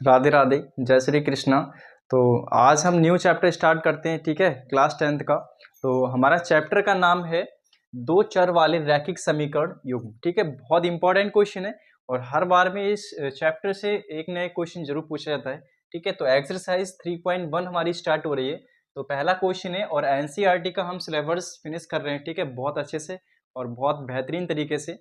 राधे राधे, जय श्री कृष्णा। तो आज हम न्यू चैप्टर स्टार्ट करते हैं, ठीक है, क्लास 10th का। तो हमारा चैप्टर का नाम है दो चर वाले रैखिक समीकरण युग्म, ठीक है। बहुत इंपॉर्टेंट क्वेश्चन है और हर बार में इस चैप्टर से एक नए क्वेश्चन जरूर पूछा जाता है, ठीक है। तो एक्सरसाइज 3.1 हमारी स्टार्ट हो रही है। तो पहला क्वेश्चन है और एनसीईआरटी का हम सिलेबस फिनिश कर रहे हैं, ठीक है, बहुत अच्छे से और बहुत बेहतरीन तरीके से।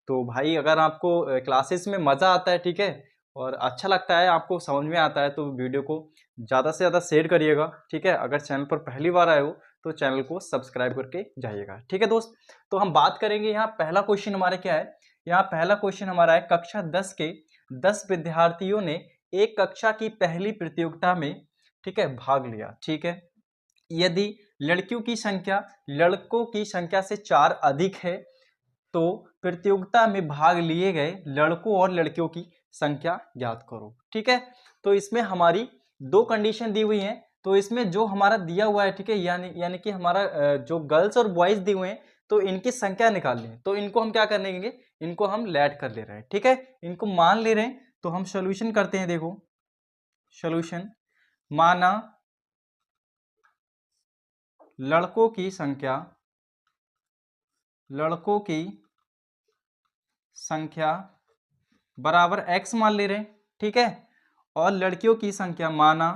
तो भाई अगर आपको क्लासेस में मज़ा आता है, ठीक है, और अच्छा लगता है, आपको समझ में आता है, तो वीडियो को ज़्यादा से ज़्यादा शेयर करिएगा, ठीक है। अगर चैनल पर पहली बार आए हो तो चैनल को सब्सक्राइब करके जाइएगा, ठीक है दोस्त। तो हम बात करेंगे, यहाँ पहला क्वेश्चन हमारा क्या है। यहाँ पहला क्वेश्चन हमारा है, कक्षा 10 के 10 विद्यार्थियों ने एक कक्षा की पहली प्रतियोगिता में, ठीक है, भाग लिया, ठीक है। यदि लड़कियों की संख्या लड़कों की संख्या से 4 अधिक है तो प्रतियोगिता में भाग लिए गए लड़कों और लड़कियों की संख्या ज्ञात करो, ठीक है। तो इसमें हमारी दो कंडीशन दी हुई हैं। तो इसमें जो हमारा दिया हुआ है, ठीक है, यानी कि हमारा जो गर्ल्स और बॉयज दिए हुए हैं, तो इनकी संख्या निकालनी है। तो इनको हम क्या करेंगे, इनको हम लेट कर ले रहे हैं, ठीक है, इनको मान ले रहे हैं। तो हम सोल्यूशन करते हैं, देखो सोल्यूशन। माना लड़कों की संख्या बराबर x मान ले रहे हैं, ठीक है। और लड़कियों की संख्या, माना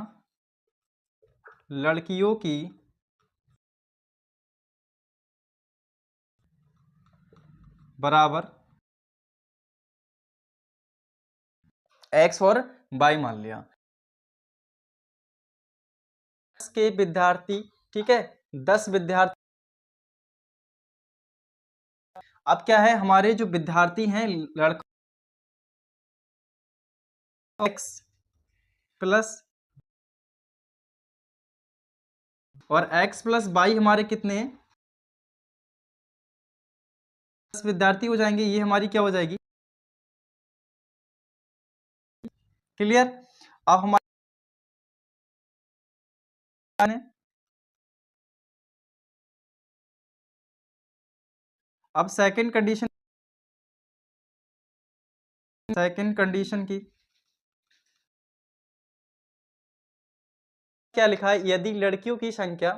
लड़कियों की बराबर x और y मान लिया। के विद्यार्थी, ठीक है, 10 विद्यार्थी। अब क्या है, हमारे जो विद्यार्थी हैं लड़का x प्लस और x प्लस y हमारे कितने हैं, 10 विद्यार्थी हो जाएंगे। ये हमारी क्या हो जाएगी, क्लियर। अब हमारे अब सेकंड कंडीशन की क्या लिखा है, यदि लड़कियों की संख्या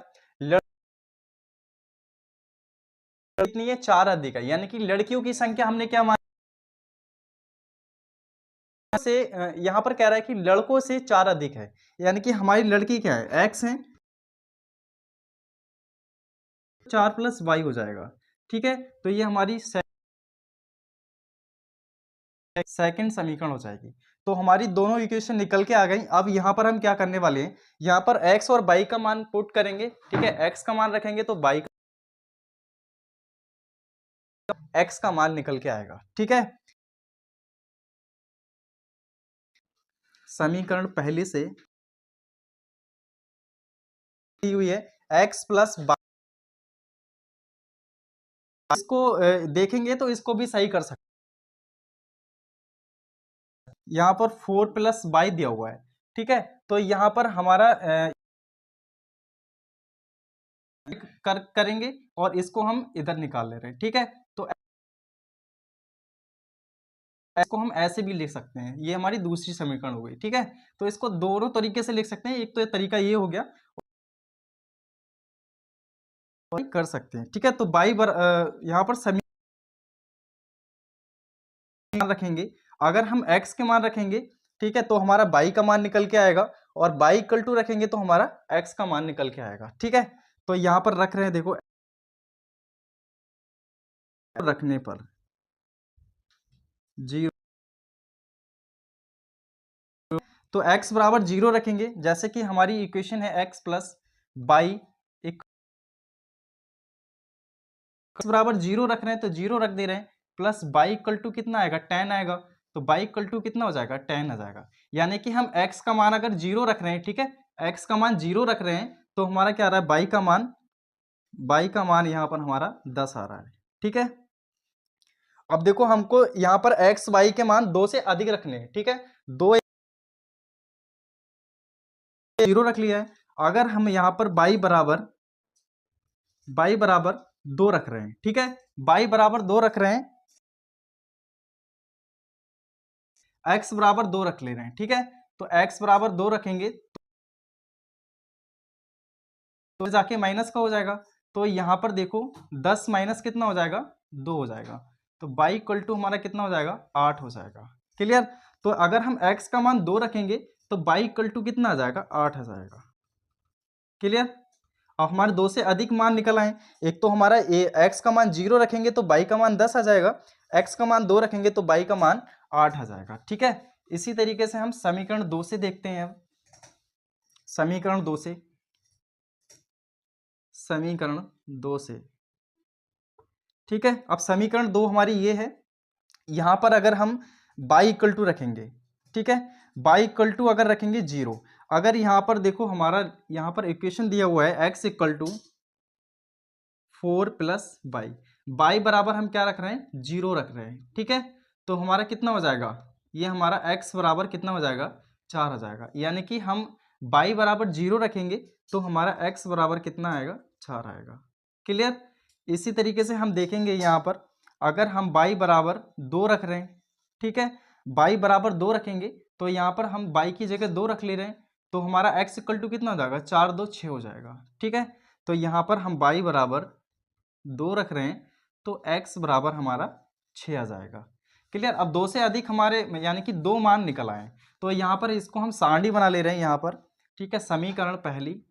कितनी है, 4 अधिक है, यानी कि लड़कियों की संख्या हमने क्या माना से, यहां पर कह रहा है कि लड़कों से 4 अधिक है, यानी कि हमारी लड़की क्या है, x है, 4 प्लस y हो जाएगा, ठीक है। तो ये हमारी सेकंड समीकरण हो जाएगी। तो हमारी दोनों इक्वेशन निकल के आ गई। अब यहाँ पर हम क्या करने वाले हैं, यहाँ पर x और y का मान पुट करेंगे, ठीक है। x का मान रखेंगे तो y का x का मान निकल के आएगा, ठीक है। समीकरण पहले से दी हुई है, x प्लस y। इसको देखेंगे तो इसको भी सही कर सकते, यहाँ पर 4 प्लस y दिया हुआ है, ठीक है। तो यहाँ पर हमारा करेंगे और इसको हम इधर निकाल ले रहे हैं, ठीक है। तो इसको हम ऐसे भी लिख सकते हैं, ये हमारी दूसरी समीकरण हो गई, ठीक है। तो इसको दोनों तरीके से लिख सकते हैं, एक तो तरीका ये हो गया, कर सकते हैं, ठीक है। तो यहाँ पर समीकरण रखेंगे, अगर हम x के मान रखेंगे, ठीक है, तो हमारा y का मान निकल के आएगा, और y इक्वल टू रखेंगे तो हमारा x का मान निकल के आएगा, ठीक है। तो यहाँ पर रख रहे हैं, देखो रखने पर 0, तो x बराबर 0 रखेंगे, जैसे कि हमारी इक्वेशन है x प्लस y बराबर 0 रख रहे हैं तो 0 रख दे रहे हैं, प्लस y इक्वल टू कितना आएगा, 10 आएगा। तो y इक्वल टू कितना हो जाएगा, 10 आ जाएगा। यानी कि हम x का मान अगर 0 रख रहे हैं, ठीक है, x का मान 0 रख रहे हैं, तो हमारा क्या आ रहा है, y का मान यहाँ पर हमारा 10 आ रहा है, ठीक है। अब देखो हमको यहाँ पर x y के मान 2 से अधिक रखने हैं, ठीक है। 2 0 रख लिया है। अगर हम यहाँ पर y बराबर 2 रख रहे हैं, ठीक है, y बराबर 2 रख रहे हैं, x बराबर 2 रख ले रहे हैं, ठीक है। तो x बराबर 2 रखेंगे तो जाके माइनस का हो जाएगा। तो यहाँ पर देखो 10 माइनस कितना हो जाएगा, 2 हो जाएगा। तो y इक्वल टू हमारा कितना हो जाएगा, 8 हो जाएगा। क्लियर। तो अगर हम x का मान 2 रखेंगे तो y इक्वल टू कितना आ जाएगा, 8 आ जाएगा। क्लियर। अब हमारे 2 से अधिक मान निकल आए। एक तो हमारा x का मान 0 रखेंगे तो y का मान 10 आ जाएगा, x का मान 2 रखेंगे तो y का मान 8 आ जाएगा। ठीक है। इसी तरीके से हम समीकरण 2 से देखते हैं। अब समीकरण 2 से, समीकरण 2 से, ठीक है। अब समीकरण 2 हमारी ये है, यहां पर अगर हम y इक्वल टू रखेंगे, ठीक है, y इक्वल टू अगर रखेंगे 0, अगर यहां पर देखो हमारा यहां पर इक्वेशन दिया हुआ है x equal to 4 plus y बराबर हम क्या रख रहे हैं, 0 रख रहे हैं। ठीक है। तो हमारा कितना हो जाएगा, ये हमारा x बराबर कितना हो जाएगा, 4 आ जाएगा। यानी कि हम y बराबर 0 रखेंगे तो हमारा x बराबर कितना आएगा, 4 आएगा। क्लियर। इसी तरीके से हम देखेंगे यहाँ पर अगर हम y बराबर 2 रख रहे हैं, ठीक है, y बराबर 2 रखेंगे तो यहाँ पर हम y की जगह 2 रख ले रहे हैं तो हमारा x इक्वल टू कितना हो जाएगा, 4 2 6 हो जाएगा। ठीक है। तो यहाँ पर हम y बराबर 2 रख रहे हैं तो x बराबर हमारा 6 आ जाएगा। क्लियर। अब 2 से अधिक हमारे यानी कि 2 मान निकल आए तो यहाँ पर इसको हम सारणी बना ले रहे हैं यहाँ पर। ठीक है। समीकरण पहली,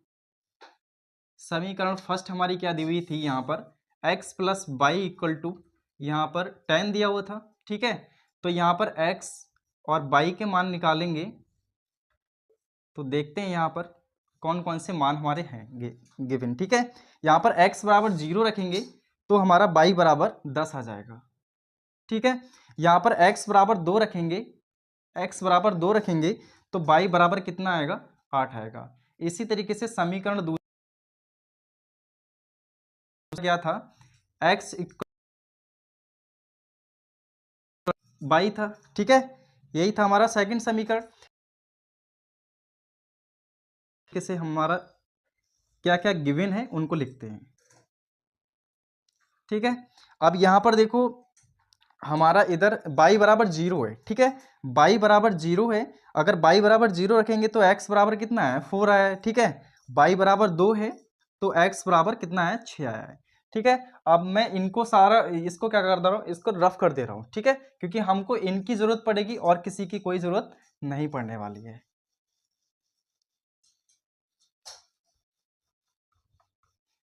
समीकरण फर्स्ट हमारी क्या दी हुई थी, यहाँ पर x plus y equal to यहाँ पर 10 दिया हुआ था। ठीक है। तो यहाँ पर x और y के मान निकालेंगे तो देखते हैं यहाँ पर कौन कौन से मान हमारे हैं गिवन। ठीक है। यहाँ पर x बराबर 0 रखेंगे तो हमारा y बराबर 10 आ जाएगा। ठीक है। यहाँ पर x बराबर 2 रखेंगे, x बराबर 2 रखेंगे तो y बराबर कितना आएगा, 8 आएगा। इसी तरीके से समीकरण दूसरा क्या था, x y था। ठीक है। यही था हमारा सेकंड समीकरण। कैसे हमारा क्या क्या गिवन है उनको लिखते हैं। ठीक है। अब यहां पर देखो हमारा इधर y बराबर 0 है। ठीक है। y बराबर 0 है, अगर y बराबर 0 रखेंगे तो x बराबर कितना है, 4 आया है। ठीक है। y बराबर 2 है तो x बराबर कितना है, 6 आया है। ठीक है। अब मैं इनको सारा इसको क्या कर दे रहा हूँ, इसको रफ कर दे रहा हूँ। ठीक है। क्योंकि हमको इनकी जरूरत पड़ेगी और किसी की कोई जरूरत नहीं पड़ने वाली है।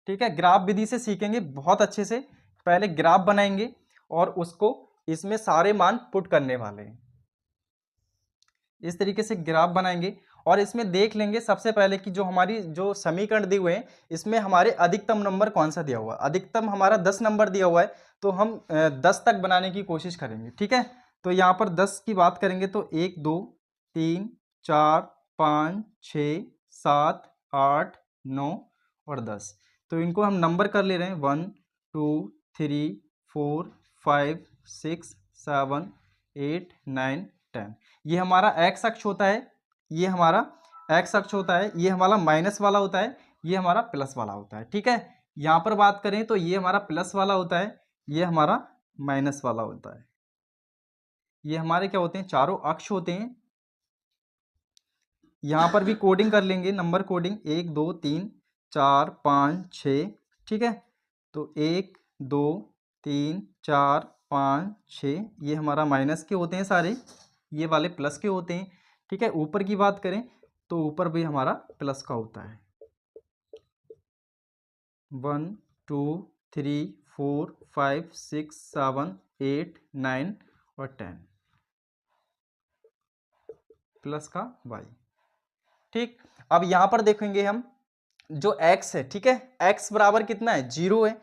ठीक है। ग्राफ विधि से सीखेंगे बहुत अच्छे से। पहले ग्राफ बनाएंगे और उसको इसमें सारे मान पुट करने वाले हैं। इस तरीके से ग्राफ बनाएंगे और इसमें देख लेंगे सबसे पहले कि जो हमारी जो समीकरण दिए हुए हैं इसमें हमारे अधिकतम नंबर कौन सा दिया हुआ है। अधिकतम हमारा 10 नंबर दिया हुआ है तो हम 10 तक बनाने की कोशिश करेंगे। ठीक है। तो यहाँ पर 10 की बात करेंगे तो 1 2 3 4 5 6 7 8 9 और 10। तो इनको हम नंबर कर ले रहे हैं 1 2 3 4 5 6 7 8 9 10। ये हमारा एक्स अक्ष होता है, ये हमारा एक्स अक्ष होता है, ये हमारा माइनस वाला होता है, ये हमारा प्लस वाला होता है। ठीक है। यहाँ पर बात करें तो ये हमारा प्लस वाला होता है, ये हमारा माइनस वाला होता है। ये हमारे क्या होते हैं, चारों अक्ष होते हैं। यहाँ पर भी कोडिंग कर लेंगे, नंबर कोडिंग 1 2 3 4 5 6। ठीक है। तो 1 2 3 4 5 6 ये हमारा माइनस के होते हैं सारे, ये वाले प्लस के होते हैं। ठीक है। ऊपर की बात करें तो ऊपर भी हमारा प्लस का होता है। 1 2 3 4 5 6 7 8 9 और 10 प्लस का y। ठीक। अब यहां पर देखेंगे हम जो x है। ठीक है। x बराबर कितना है, 0 है।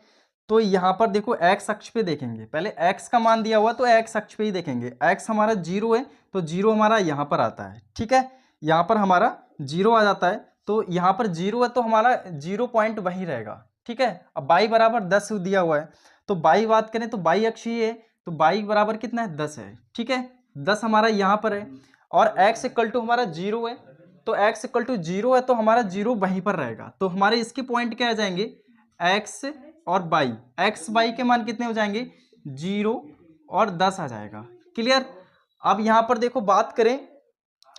तो यहां पर देखो x अक्ष पे देखेंगे, पहले x का मान दिया हुआ तो x अक्ष पे ही देखेंगे। x हमारा 0 है तो 0 हमारा यहां पर आता है। ठीक है। यहां पर हमारा 0 आ जाता है तो यहां पर 0 है तो हमारा 0 पॉइंट वहीं रहेगा। ठीक है। अब y बराबर 10 दिया हुआ है तो y बात करें तो y अक्ष ही है तो y बराबर कितना है, 10 है। ठीक है। 10 हमारा यहाँ पर है और x इक्वल टू हमारा 0 है तो x इक्वल टू 0 है तो हमारा 0 वहीं पर रहेगा। तो हमारे इसके पॉइंट क्या आ जाएंगे, x और y, x y के मान कितने हो जाएंगे, 0 और 10 आ जाएगा। क्लियर। अब यहाँ पर देखो बात करें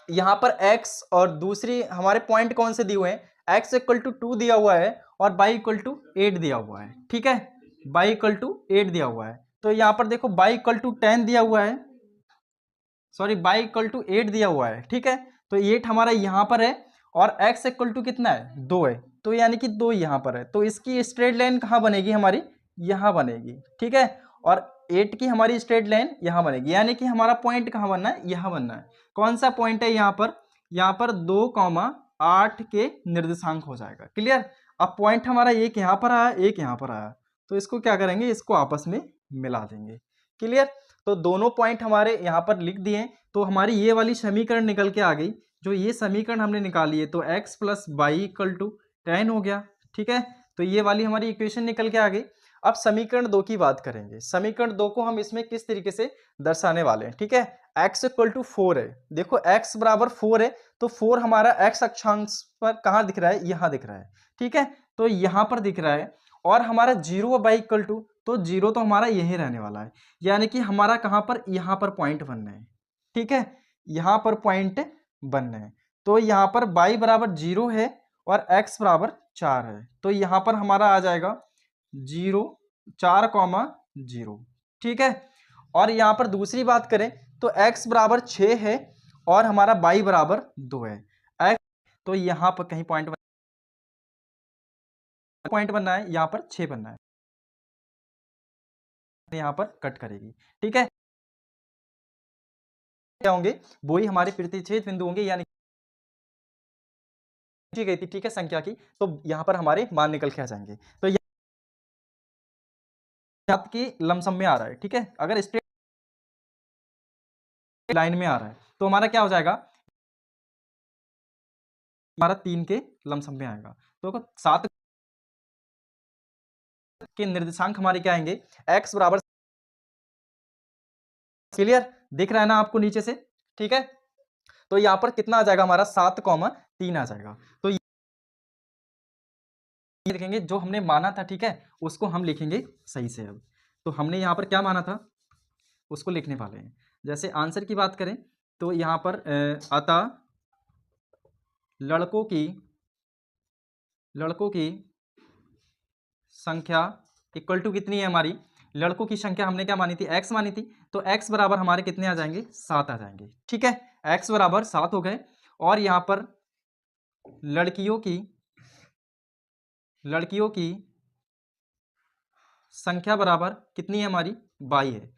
यहाँ पर x और दूसरी हमारे पॉइंट कौन से दिए हुए हैं, x इक्वल टू 2 दिया हुआ है और y इक्वल टू 8 दिया हुआ है, ठीक है, y इक्वल टू 8 दिया हुआ है। तो यहाँ पर देखो y इक्वल टू 10 दिया हुआ है, सॉरी y इक्वल टू 8 दिया हुआ है, ठीक है। तो 8 हमारा यहाँ पर है और x इक्वल टू कितना है, 2 है, तो यानी कि 2 यहाँ पर है। तो इसकी स्ट्रेट लाइन कहाँ बनेगी हमारी, यहाँ बनेगी, ठीक है। और 8 की हमारी स्ट्रेट लाइन यहाँ बनेगी, यानी कि हमारा पॉइंट कहाँ बनना है, यहाँ बनना है। कौन सा पॉइंट है यहाँ पर 2,8 के निर्देशांक हो जाएगा, क्लियर। अब पॉइंट हमारा एक यहाँ पर आया, एक यहाँ पर आया, तो इसको क्या करेंगे, इसको आपस में मिला देंगे, क्लियर। तो दोनों पॉइंट हमारे यहाँ पर लिख दिए, तो हमारी ये वाली समीकरण निकल के आ गई। जो ये समीकरण हमने निकाली है, तो x plus y equal to 10 हो गया, ठीक है। तो ये वाली हमारी इक्वेशन निकल के आ गई। अब समीकरण 2 की बात करेंगे। समीकरण 2 को हम इसमें किस तरीके से दर्शाने वाले हैं, ठीक है। x इक्वल टू 4 है, देखो x बराबर 4 है, तो 4 हमारा x अक्षांश पर कहाँ दिख रहा है, यहाँ दिख रहा है, ठीक है। तो यहाँ पर दिख रहा है और हमारा 0 बाई इक्वल टू, तो 0 तो हमारा यही रहने वाला है, यानी कि हमारा कहाँ पर, यहाँ पर पॉइंट बनना है, ठीक है, यहाँ पर पॉइंट बनना है। तो यहाँ पर y बराबर 0 है और x बराबर 4 है, तो यहाँ पर हमारा आ जाएगा 0 4,0, ठीक है। और यहाँ पर दूसरी बात करें तो x बराबर 6 है और हमारा y बराबर 2 है, x, तो यहाँ पर कहीं पॉइंट बनना है, यहाँ पर 6 बनना है, यहाँ पर कट करेगी, ठीक है। क्या होंगे, वो ही हमारे प्रतिच्छेद बिंदु होंगे, यानी गई थी, ठीक है, संख्या की, तो यहाँ पर हमारे मान निकल के आ जाएंगे। तो आपकी लमसम में आ रहा है, ठीक है, अगर स्ट्रेट लाइन में आ रहा है तो हमारा क्या हो जाएगा, हमारा 3 के लमसम में आएगा। तो 7 के निर्देशांक हमारे क्या आएंगे, x बराबर, क्लियर दिख रहा है ना आपको नीचे से, ठीक है। तो यहाँ पर कितना आ जाएगा हमारा 7,3 आ जाएगा। तो ये लिखेंगे जो हमने माना था, ठीक है, उसको हम लिखेंगे सही से। अब तो हमने यहाँ पर क्या माना था उसको लिखने वाले हैं। जैसे आंसर की बात करें तो यहाँ पर अतः लड़कों की संख्या इक्वल टू कितनी है हमारी, लड़कों की संख्या हमने क्या मानी थी, x मानी थी, तो x बराबर हमारे कितने आ जाएंगे, 7 आ जाएंगे, ठीक है, x बराबर 7 हो गए। और यहाँ पर लड़कियों की संख्या बराबर कितनी है हमारी, 22 है,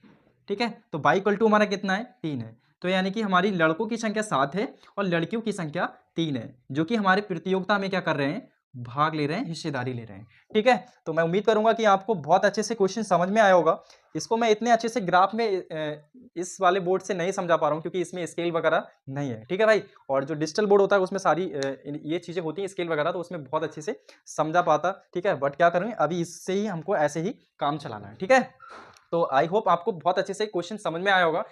ठीक है। तो y इक्वल टू हमारा कितना है, 3 है। तो यानी कि हमारी लड़कों की संख्या 7 है और लड़कियों की संख्या 3 है, जो कि हमारे प्रतियोगिता में क्या कर रहे हैं, भाग ले रहे हैं, हिस्सेदारी ले रहे हैं, ठीक है। तो मैं उम्मीद करूंगा कि आपको बहुत अच्छे से क्वेश्चन समझ में आया होगा। इसको मैं इतने अच्छे से ग्राफ में इस वाले बोर्ड से नहीं समझा पा रहा हूँ, क्योंकि इसमें स्केल वगैरह नहीं है, ठीक है भाई। और जो डिजिटल बोर्ड होता है उसमें सारी ये चीज़ें होती हैं, स्केल वगैरह, तो उसमें बहुत अच्छे से समझा पाता, ठीक है। बट क्या करेंगे, अभी इससे ही हमको ऐसे ही काम चलाना है, ठीक है। तो आई होप आपको बहुत अच्छे से क्वेश्चन समझ में आया होगा।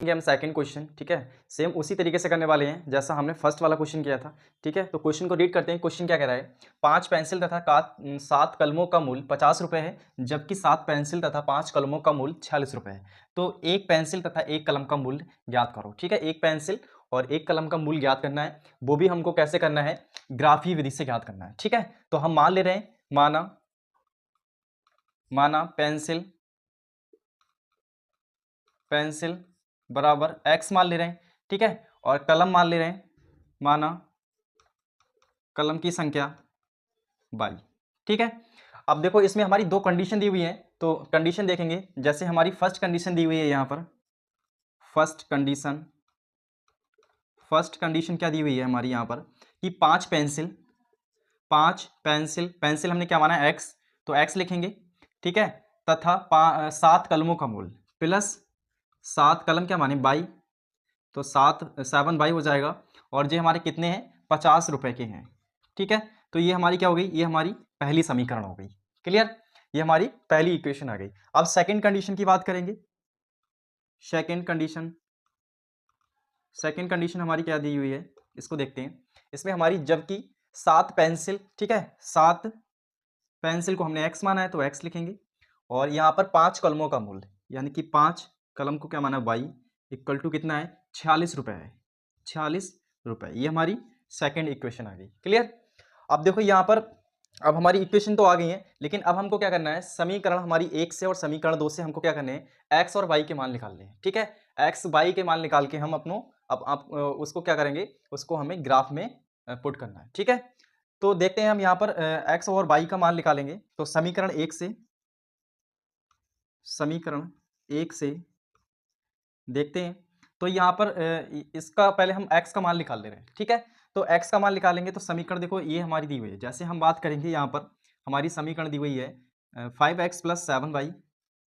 हम सेकंड क्वेश्चन, ठीक है, सेम उसी तरीके से करने वाले हैं जैसा हमने फर्स्ट वाला क्वेश्चन किया था, ठीक है। तो क्वेश्चन को रीड करते हैं। क्वेश्चन क्या कह रहा है, 5 पेंसिल तथा 7 कलमों का मूल्य 50 रुपये है, जबकि 7 पेंसिल तथा 5 कलमों का मूल्य 46 रुपये है। तो एक पेंसिल तथा एक कलम का मूल्य ज्ञात करो, ठीक है। एक पेंसिल और एक कलम का मूल्य ज्ञात करना है, वो भी हमको कैसे करना है, ग्राफी विधि से ज्ञात करना है, ठीक है। तो हम मान ले रहे हैं, माना पेंसिल बराबर x मान ले रहे हैं, ठीक है, और कलम मान ले रहे हैं, माना कलम की संख्या y, ठीक है। अब देखो इसमें हमारी दो कंडीशन दी हुई है, तो कंडीशन देखेंगे। जैसे हमारी फर्स्ट कंडीशन दी हुई है, यहाँ पर फर्स्ट कंडीशन क्या दी हुई है हमारी, यहाँ पर कि 5 पेंसिल हमने क्या माना है, x, तो x लिखेंगे, ठीक है, तथा 7 कलमों का मूल्य प्लस 7 कलम क्या माने, 22, तो 7 बाई हो जाएगा। और ये हमारे कितने हैं, 50 रुपए के हैं, ठीक है। तो ये हमारी क्या हो गई, ये हमारी पहली समीकरण हो गई, क्लियर, ये हमारी पहली इक्वेशन आ गई। अब सेकंड कंडीशन की बात करेंगे। सेकंड कंडीशन हमारी क्या दी हुई है, इसको देखते हैं। इसमें हमारी जबकि 7 पेंसिल, ठीक है, 7 पेंसिल को हमने x माना है तो x लिखेंगे, और यहाँ पर 5 कलमों का मूल्य, यानी कि 5 कलम को क्या माना, y इक्वल टू कितना है, 46 रुपये है, 46 रुपये। ये हमारी सेकेंड इक्वेशन आ गई। क्लियर। अब देखो यहाँ पर, अब हमारी इक्वेशन तो आ गई है, लेकिन अब हमको क्या करना है, समीकरण हमारी 1 से और समीकरण 2 से हमको क्या करने हैं, एक्स और वाई के मान निकालने हैं। ठीक है, एक्स वाई के मान निकाल के हम अपनों अब आप उसको क्या करेंगे, उसको हमें ग्राफ में पुट करना है। ठीक है, तो देखते हैं हम यहाँ पर एक्स और वाई का मान निकालेंगे। तो समीकरण 1 से देखते हैं। तो यहाँ पर इसका पहले हम x का मान निकाल ले रहे हैं। ठीक है, तो x का मान निकालेंगे तो समीकरण देखो ये हमारी दी हुई है। जैसे हम बात करेंगे यहाँ पर हमारी समीकरण दी हुई है 5x + 7y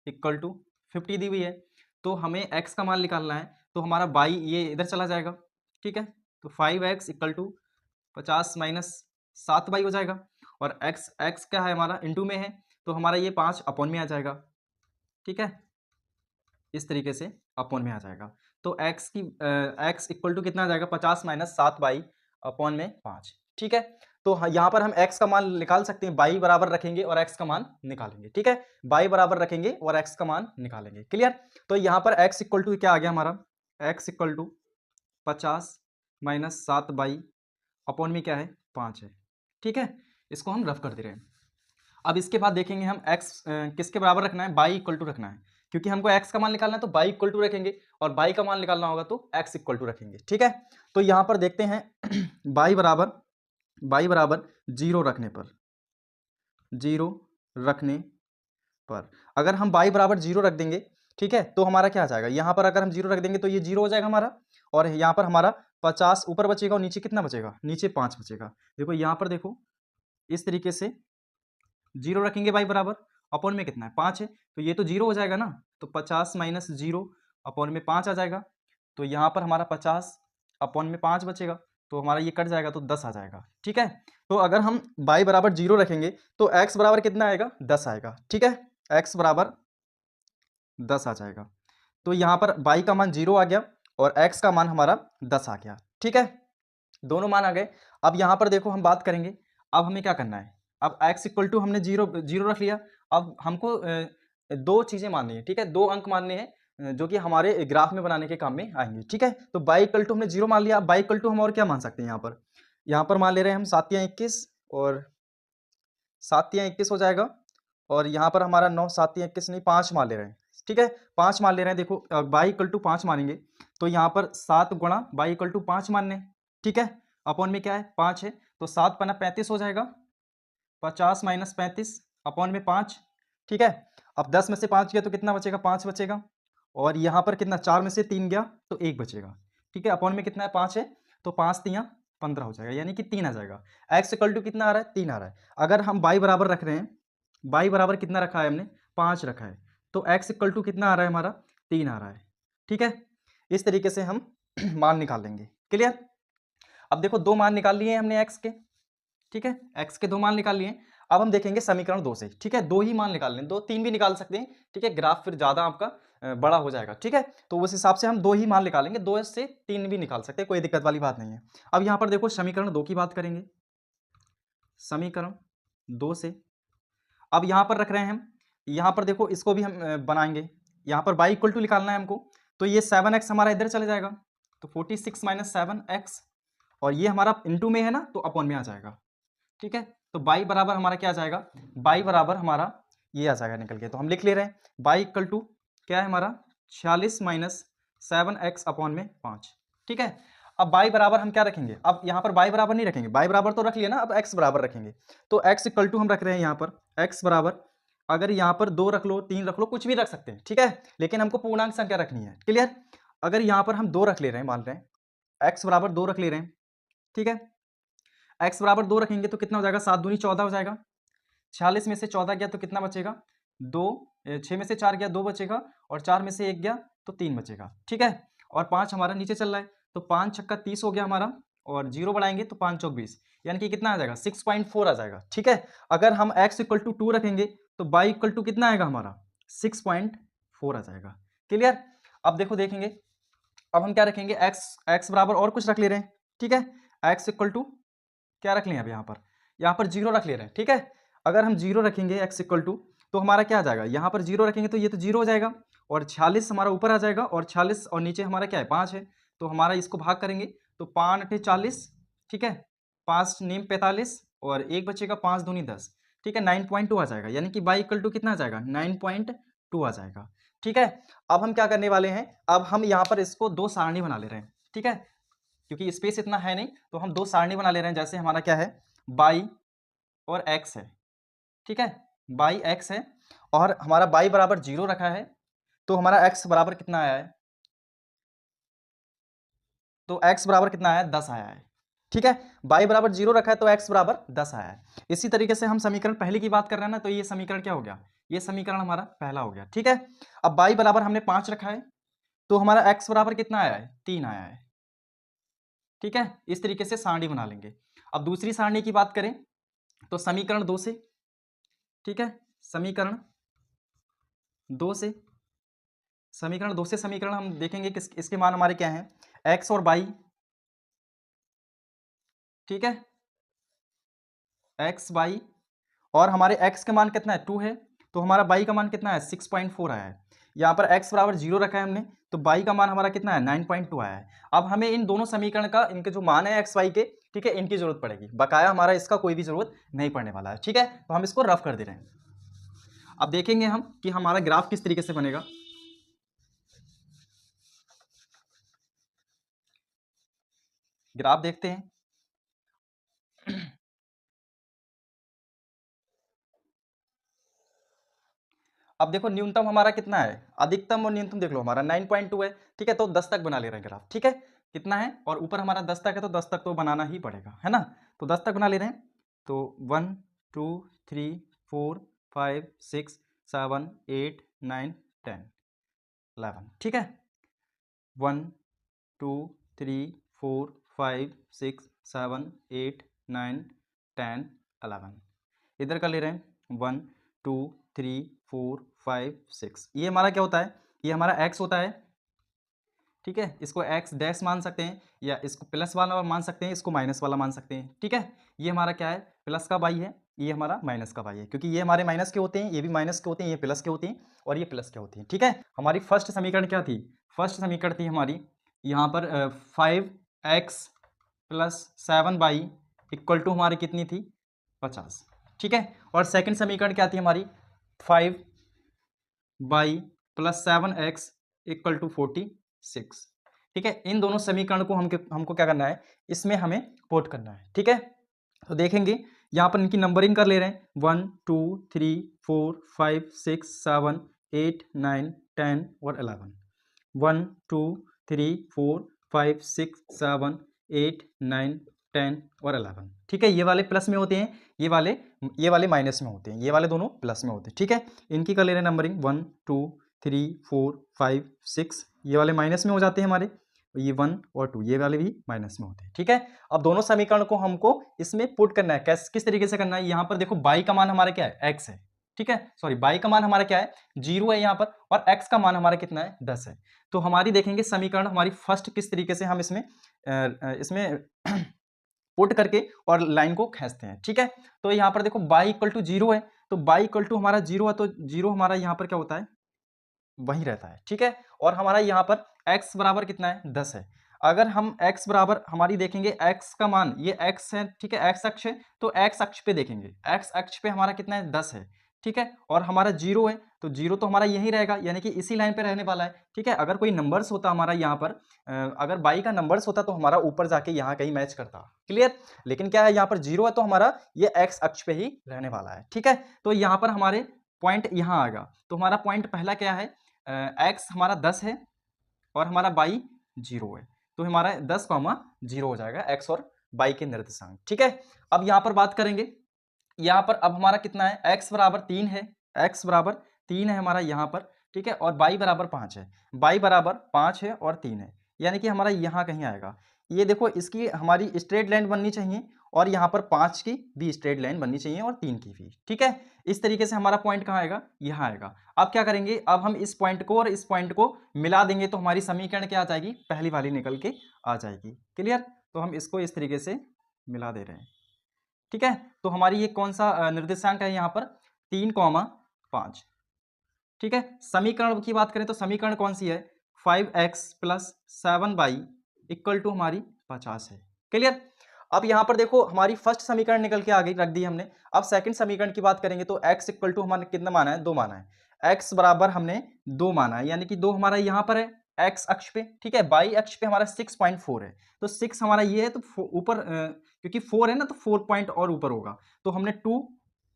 = 50 दी हुई है। तो हमें x का मान निकालना है, तो हमारा y ये इधर चला जाएगा। ठीक है, तो 5x = 50 - 7y हो जाएगा। और x क्या है हमारा, इंटू में है, तो हमारा ये 5 अपॉन में आ जाएगा। ठीक है, इस तरीके से अपॉन में आ जाएगा। तो x = कितना आ जाएगा, 50 - 7y अपॉन में 5। ठीक है, तो यहाँ पर हम x का मान निकाल सकते हैं, y बराबर रखेंगे और x का मान निकालेंगे। ठीक है, y बराबर रखेंगे और x का मान निकालेंगे। क्लियर। तो यहाँ पर x = क्या आ गया हमारा, x = 50 - 7y अपॉन में क्या है, 5 है। ठीक है, इसको हम रफ कर दे रहे हैं। अब इसके बाद देखेंगे हम x किसके बराबर रखना है, y = रखना है, क्योंकि हमको x का मान निकालना है तो y = रखेंगे, और y का मान निकालना होगा तो x = रखेंगे। ठीक है, तो यहाँ पर देखते हैं y बराबर 0 रखने पर अगर हम y बराबर 0 रख देंगे, ठीक है, तो हमारा क्या आ जाएगा, यहाँ पर अगर हम 0 रख देंगे तो ये 0 हो जाएगा हमारा, और यहाँ पर हमारा 50 ऊपर बचेगा और नीचे कितना बचेगा, नीचे 5 बचेगा। देखो यहाँ पर देखो इस तरीके से 0 रखेंगे y बराबर, अपॉन में कितना है, 5 है, तो ये तो 0 हो जाएगा ना, तो 50 - 0 अपॉन में 5 आ जाएगा। तो यहाँ पर हमारा 50 अपॉन में 5 बचेगा, तो हमारा ये कट जाएगा तो 10 आ जाएगा। ठीक है, तो अगर हम y बराबर 0 रखेंगे तो x बराबर कितना आएगा, 10 आएगा। ठीक है, x बराबर 10 आ जाएगा। तो यहाँ पर y का मान 0 आ गया और x का मान हमारा 10 आ गया। ठीक है, दोनों मान आ गए। अब यहाँ पर देखो हम बात करेंगे, अब हमें क्या करना है, अब x = हमने 0 रख लिया। अब हमको दो चीजें माननी है। ठीक है, दो अंक मानने हैं जो कि हमारे ग्राफ में बनाने के काम में आएंगे। ठीक है, तो y = हमने 0 मान लिया। y = हम और क्या मान सकते हैं, यहाँ पर मान ले रहे हैं हम 7 या 21, और 7 या 21 हो जाएगा, और यहाँ पर हमारा 9 7 या 21 नहीं 5 मान ले रहे हैं। ठीक है, 5 मान ले रहे हैं। देखो y = 5 मानेंगे तो यहाँ पर 7 गुणा y = 5 मानने। ठीक है, अपॉन में क्या है, 5 है, तो 7 × 35 हो जाएगा, 50 - 35 अपॉन में 5। ठीक है, अब 10 में से 5 गया तो कितना बचेगा, 5 बचेगा, और यहाँ पर कितना, 4 में से 3 गया तो 1 बचेगा। ठीक है, अपॉन में कितना है, 5 है, तो 5 × 3 = 15 हो जाएगा, यानी कि 3 आ जाएगा। x = कितना आ रहा है, 3 आ रहा है। अगर हम y बराबर रख रहे हैं, y बराबर कितना रखा है हमने, 5 रखा है, तो x = कितना आ रहा है हमारा, 3 आ रहा है। ठीक है, इस तरीके से हम मान निकाल लेंगे। क्लियर। अब देखो दो मान निकाल लिए हमने x के। ठीक है, x के 2 मान निकाल लिए। अब हम देखेंगे समीकरण 2 से। ठीक है, 2 ही मान निकाल लें, 2 3 भी निकाल सकते हैं। ठीक है, ग्राफ फिर ज्यादा आपका बड़ा हो जाएगा। ठीक है, तो उस हिसाब से हम 2 ही मान निकालेंगे, 2 से 3 भी निकाल सकते हैं, कोई दिक्कत वाली बात नहीं है। अब यहाँ पर देखो समीकरण 2 की बात करेंगे, समीकरण 2 से अब यहाँ पर रख रहे हैं हम, यहाँ पर देखो इसको भी हम बनाएंगे। यहाँ पर y = निकालना है हमको, तो ये 7x हमारा इधर चले जाएगा, तो 46 - 7x, और ये हमारा इंटू में है ना, तो अपॉन में आ जाएगा। ठीक है, तो y बराबर हमारा क्या आ जाएगा, y बराबर हमारा ये आ जाएगा निकल के, तो हम लिख ले रहे हैं y = क्या है हमारा, 46 - 7x अपॉन में 5। ठीक है, अब y बराबर हम क्या रखेंगे, अब यहाँ पर y बराबर नहीं रखेंगे, y बराबर तो रख लिया ना, अब x बराबर रखेंगे। तो x = हम रख रहे हैं यहाँ पर x बराबर, अगर यहाँ पर 2 रख लो, 3 रख लो, कुछ भी रख सकते हैं। ठीक है, लेकिन हमको पूर्णांक संख्या रखनी है। क्लियर। अगर यहाँ पर हम 2 रख ले रहे हैं, मान रहे हैं x बराबर 2 रख ले रहे हैं। ठीक है, x बराबर 2 रखेंगे तो कितना हो जाएगा, 7 दूनी 14 हो जाएगा। 46 में से 14 गया तो कितना बचेगा, 2, 6 में से 4 गया 2 बचेगा, और 4 में से 1 गया तो 3 बचेगा। ठीक है, और 5 हमारा नीचे चल रहा है, तो 5 छक्का 30 हो गया हमारा, और 0 बढ़ाएंगे तो 5 चौक 20, यानी कि कितना आ जाएगा, 6.4 आ जाएगा। ठीक है, अगर हम x = 2 रखेंगे तो y = कितना आएगा हमारा, 6.4 आ जाएगा। क्लियर। अब देखो देखेंगे, अब हम क्या रखेंगे, x बराबर और कुछ रख ले रहे हैं। ठीक है, x = क्या रख लें, अब यहाँ पर 0 रख ले रहे हैं। ठीक है, अगर हम 0 रखेंगे x = तो हमारा क्या आ जाएगा, यहाँ पर 0 रखेंगे तो ये तो 0 हो जाएगा, और 46 हमारा ऊपर आ जाएगा, और 46 और नीचे हमारा क्या है, 5 है, तो हमारा इसको भाग करेंगे तो 5 8 40, ठीक है, 5 नीम 45 और एक बचेगा 5 दूनी 10, ठीक है, 9.2 आ जाएगा, यानी कि y इक्वल टू कितना आ जाएगा 9.2 आ जाएगा, ठीक है। अब हम क्या करने वाले हैं, अब हम यहाँ पर इसको दो सारणी बना ले रहे हैं, ठीक है, क्योंकि स्पेस इतना है नहीं, तो हम दो सारणी बना ले रहे हैं। जैसे हमारा क्या है, y और x है, ठीक है, y x है और हमारा y बराबर 0 रखा है, तो हमारा x बराबर कितना आया है, तो x बराबर कितना आया है, 10 आया है, ठीक है। y बराबर 0 रखा है तो x बराबर 10 आया है। इसी तरीके से हम समीकरण पहले की बात कर रहे हैं ना, तो ये समीकरण क्या हो गया, ये समीकरण हमारा पहला हो गया, ठीक है। अब y बराबर हमने 5 रखा है, तो हमारा x बराबर कितना आया है, 3 आया है, ठीक है। इस तरीके से सारणी बना लेंगे। अब दूसरी सारणी की बात करें तो समीकरण 2 से, ठीक है, समीकरण 2 से, समीकरण 2 से समीकरण हम देखेंगे किस इसके मान हमारे क्या हैं, x और y, ठीक है, x y, और हमारे x का मान कितना है 2 है, तो हमारा y का मान कितना है 6.4 आया है। यहाँ पर x बराबर 0 रखा है हमने, तो y का मान हमारा कितना है 9.2 आया है। अब हमें इन दोनों समीकरण का इनके जो मान है x y के, ठीक है, इनकी जरूरत पड़ेगी, बकाया हमारा इसका कोई भी जरूरत नहीं पड़ने वाला है, ठीक है। तो हम इसको रफ कर दे रहे हैं। अब देखेंगे हम कि हमारा ग्राफ किस तरीके से बनेगा। ग्राफ देखते हैं। अब देखो न्यूनतम हमारा कितना है, अधिकतम और न्यूनतम देख लो, हमारा 9.2 है, ठीक है, तो 10 तक बना ले रहे हैं ग्राफ, ठीक है, कितना है, और ऊपर हमारा 10 तक है, तो 10 तक तो बनाना ही पड़ेगा, है ना। तो 10 तक बना ले रहे हैं, तो 1 2 3 4 5 6 7 8 9 10 11, ठीक है, 1 2 3 4 5 6 7 8 9 10 11, इधर का ले रहे हैं 1 2 3 4 5 6, ये हमारा क्या होता है, ये हमारा x होता है, ठीक है, इसको x डैश मान सकते हैं, या इसको प्लस वाला मान सकते हैं, इसको माइनस वाला मान सकते हैं, ठीक है। ये हमारा क्या है, प्लस का y है, ये हमारा माइनस का y है, क्योंकि ये हमारे माइनस के होते हैं, ये भी माइनस के होते हैं, ये प्लस के होते हैं और ये प्लस के होते हैं, ठीक है। हमारी फर्स्ट समीकरण क्या थी, फर्स्ट समीकरण थी हमारी यहाँ पर 5x plus 7y equal to हमारी कितनी थी 50, ठीक है। और सेकंड समीकरण क्या थी हमारी 5y plus 7x equal to 46, ठीक है। इन दोनों समीकरण को हमको क्या करना है, इसमें हमें पुट करना है, ठीक है। तो देखेंगे यहाँ पर इनकी नंबरिंग कर ले रहे हैं 1 2 3 4 5 6 7 8 9 10 और 11, 1 2 3 4 5 6 7 8 9 10 और 11, ठीक है। ये वाले प्लस में होते हैं, ये वाले माइनस में होते हैं, ये वाले दोनों प्लस में होते हैं, ठीक है। इनकी कर ले रहे हैं नंबरिंग 1 2 3 4 5 6, ये वाले माइनस में हो जाते हैं हमारे, ये 1 और 2 ये वाले भी माइनस में होते हैं, ठीक है। अब दोनों समीकरण को हमको इसमें पुट करना है, किस तरीके से करना है, यहाँ पर देखो y का मान हमारा क्या है x है, ठीक है, सॉरी y का मान हमारा क्या है 0 है यहाँ पर, और x का मान हमारा कितना है 10 है। तो हमारी देखेंगे समीकरण हमारी फर्स्ट किस तरीके से हम इसमें पुट करके और लाइन को खींचते हैं, ठीक है। तो यहाँ पर देखो y इक्वल टू 0 है, तो y इक्वल टू हमारा 0 है, तो 0 हमारा यहाँ पर क्या होता है वही रहता है, ठीक है। और हमारा यहाँ पर x बराबर कितना है 10 है। अगर हम x बराबर हमारी देखेंगे x का मान, ये x है, ठीक है, x अक्ष है, तो x अक्ष पे देखेंगे, x अक्ष पे हमारा कितना है 10 है, ठीक है। और हमारा 0 है, तो 0 तो हमारा यही रहेगा, यानी कि इसी लाइन पे रहने वाला है, ठीक है। अगर कोई नंबर्स होता हमारा यहाँ पर, अगर y का नंबर्स होता तो हमारा ऊपर जाके यहाँ कहीं मैच करता, क्लियर। लेकिन क्या है यहाँ पर 0 है, तो हमारा ये x अक्ष पे ही रहने वाला है, ठीक है। तो यहाँ पर हमारे पॉइंट यहाँ आएगा, तो हमारा पॉइंट पहला क्या है, x हमारा 10 है और हमारा y 0 है, तो हमारा 10, 0 हो जाएगा x और y के निर्देशांक, ठीक है। अब यहाँ पर बात करेंगे, यहाँ पर अब हमारा कितना है, x बराबर 3 है, x बराबर 3 है हमारा यहाँ पर, ठीक है, और y बराबर 5 है, y बराबर 5 है और 3 है, यानी कि हमारा यहाँ कहीं आएगा। ये देखो इसकी हमारी स्ट्रेट लाइन बननी चाहिए, और यहाँ पर 5 की भी स्ट्रेट लाइन बननी चाहिए और 3 की भी, ठीक है। इस तरीके से हमारा पॉइंट कहाँ आएगा, यहाँ आएगा। अब क्या करेंगे, अब हम इस पॉइंट को और इस पॉइंट को मिला देंगे, तो हमारी समीकरण क्या आ जाएगी, पहली वाली निकल के आ जाएगी, क्लियर। तो हम इसको इस तरीके से मिला दे रहे हैं, ठीक है। तो हमारी ये कौन सा निर्देशांक है यहाँ पर 3,5, ठीक है। समीकरण की बात करें तो समीकरण कौन सी है 5x plus 7y equal to हमारी 50 है। क्लियर। अब यहाँ पर देखो हमारी फर्स्ट समीकरण निकल के आ गई, रख दी हमने। अब सेकंड समीकरण की बात करेंगे तो x इक्वल टू हमारे कितना माना है, 2 माना है। x बराबर हमने 2 माना है, यानी कि 2 हमारा यहाँ पर है x अक्ष पे, ठीक है। y अक्ष पे हमारा 6.4 है, तो 6 हमारा ये है, तो ऊपर क्योंकि 4 है ना, तो 4 पॉइंट और ऊपर होगा, तो हमने 2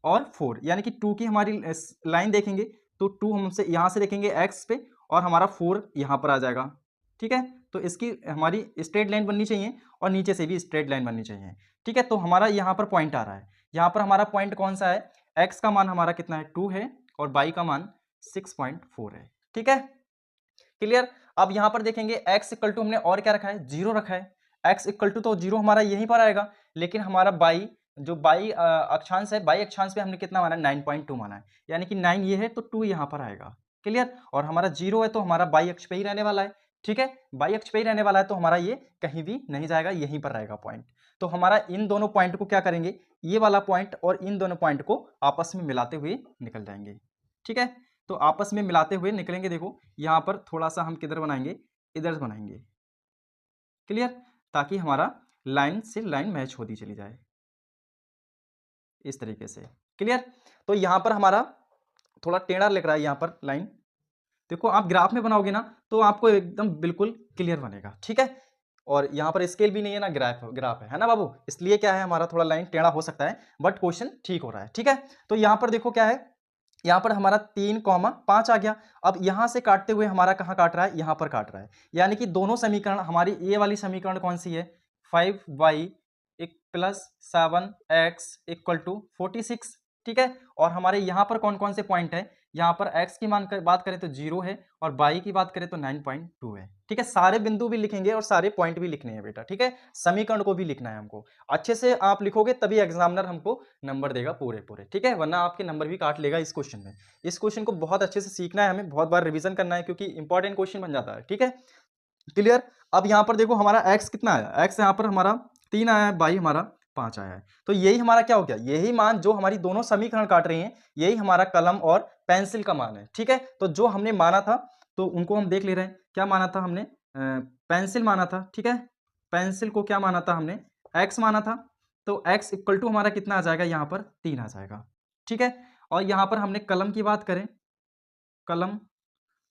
और 4 यानी कि 2 की हमारी लाइन देखेंगे तो 2 हमसे यहाँ से देखेंगे x पे और हमारा 4 यहाँ पर आ जाएगा, ठीक है। तो इसकी हमारी स्ट्रेट लाइन बननी चाहिए और नीचे से भी स्ट्रेट लाइन बननी चाहिए, ठीक है। तो हमारा यहाँ पर पॉइंट आ रहा है, यहाँ पर हमारा पॉइंट कौन सा है, x का मान हमारा कितना है 2 है और y का मान 6.4 है, ठीक है। क्लियर। अब यहाँ पर देखेंगे x इक्वल टू हमने और क्या रखा है, 0 रखा है। x इक्वल टू तो 0 हमारा यहीं पर आएगा, लेकिन हमारा y जो y अक्षांश है, y अक्षांश पे हमने कितना माना है, 9.2 माना है, यानी कि 9 ये है तो 2 यहाँ पर आएगा। क्लियर। और हमारा 0 है तो हमारा y अक्ष पे ही रहने वाला है, ठीक है। y अक्ष पे ही रहने वाला है तो हमारा ये कहीं भी नहीं जाएगा, यहीं पर रहेगा पॉइंट। तो हमारा इन दोनों पॉइंट को क्या करेंगे, ये वाला पॉइंट और इन दोनों पॉइंट को आपस में मिलाते हुए निकल जाएंगे, ठीक है। तो आपस में मिलाते हुए निकलेंगे। देखो यहाँ पर थोड़ा सा हम किधर बनाएंगे, इधर बनाएंगे। क्लियर। ताकि हमारा लाइन से लाइन मैच होती चली जाए इस तरीके से। क्लियर। तो यहाँ पर हमारा थोड़ा टेढ़ा लग रहा है यहाँ पर लाइन, देखो आप ग्राफ में बनाओगे ना तो आपको एकदम बिल्कुल क्लियर बनेगा, ठीक है। और यहाँ पर स्केल भी नहीं है ना, ग्राफ ग्राफ है ना बाबू, इसलिए क्या है हमारा थोड़ा लाइन टेढ़ा हो सकता है, बट क्वेश्चन ठीक हो रहा है, ठीक है। तो यहाँ पर देखो क्या है, यहाँ पर हमारा 3,5 आ गया। अब यहाँ से काटते हुए हमारा कहाँ काट रहा है, यहाँ पर काट रहा है, यानी कि दोनों समीकरण, हमारी ये वाली समीकरण कौन सी है, 5y plus 7x equal to 46, ठीक है। और हमारे यहाँ पर कौन कौन से पॉइंट है, यहाँ पर x की मान बात करें तो 0 है और y की बात करें तो 9.2 है, ठीक है। सारे बिंदु भी लिखेंगे और सारे पॉइंट भी लिखने हैं बेटा, ठीक है। समीकरण को भी लिखना है हमको, अच्छे से आप लिखोगे तभी एग्जामिनर हमको नंबर देगा पूरे पूरे, ठीक है, वरना आपके नंबर भी काट लेगा इस क्वेश्चन में। इस क्वेश्चन को बहुत अच्छे से सीखना है हमें, बहुत बार रिविजन करना है क्योंकि इंपॉर्टेंट क्वेश्चन बन जाता है, ठीक है। क्लियर। अब यहाँ पर देखो हमारा x कितना आया, x यहाँ पर हमारा 3 आया है, y हमारा 5 आया है, तो यही हमारा क्या हो गया, यही मान जो हमारी दोनों समीकरण काट रही हैं, यही हमारा कलम और पेंसिल का मान है, ठीक है। तो जो हमने माना था तो उनको हम देख ले रहे हैं, क्या माना था हमने, पेंसिल माना था, ठीक है। पेंसिल को क्या माना था हमने, x माना था, तो x इक्वल टू हमारा कितना आ जाएगा, यहाँ पर 3 आ जाएगा, ठीक है। और यहाँ पर हमने कलम की बात करें, कलम,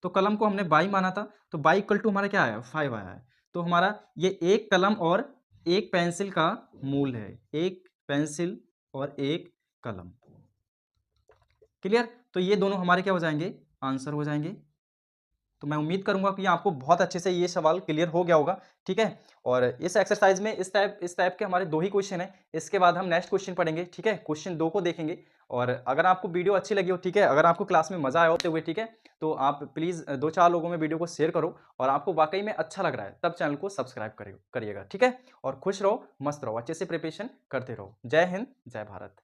तो कलम को हमने बाई माना था, तो बाई इक्वल टू हमारा क्या आया, 5 आया है। तो हमारा ये एक कलम और एक पेंसिल का मूल है, एक पेंसिल और एक कलम। क्लियर। तो ये दोनों हमारे क्या हो जाएंगे, आंसर हो जाएंगे। तो मैं उम्मीद करूंगा कि आपको बहुत अच्छे से ये सवाल क्लियर हो गया होगा, ठीक है। और इस एक्सरसाइज में इस टाइप के हमारे 2 ही क्वेश्चन हैं, इसके बाद हम नेक्स्ट क्वेश्चन पढ़ेंगे, ठीक है। क्वेश्चन 2 को देखेंगे। और अगर आपको वीडियो अच्छी लगी हो, ठीक है, अगर आपको क्लास में मजा आया होते हुए, ठीक है, तो आप प्लीज़ 2-4 लोगों में वीडियो को शेयर करो, और आपको वाकई में अच्छा लग रहा है तब चैनल को सब्सक्राइब करिएगा, ठीक है। और खुश रहो, मस्त रहो, अच्छे से प्रिपरेशन करते रहो। जय हिंद, जय भारत।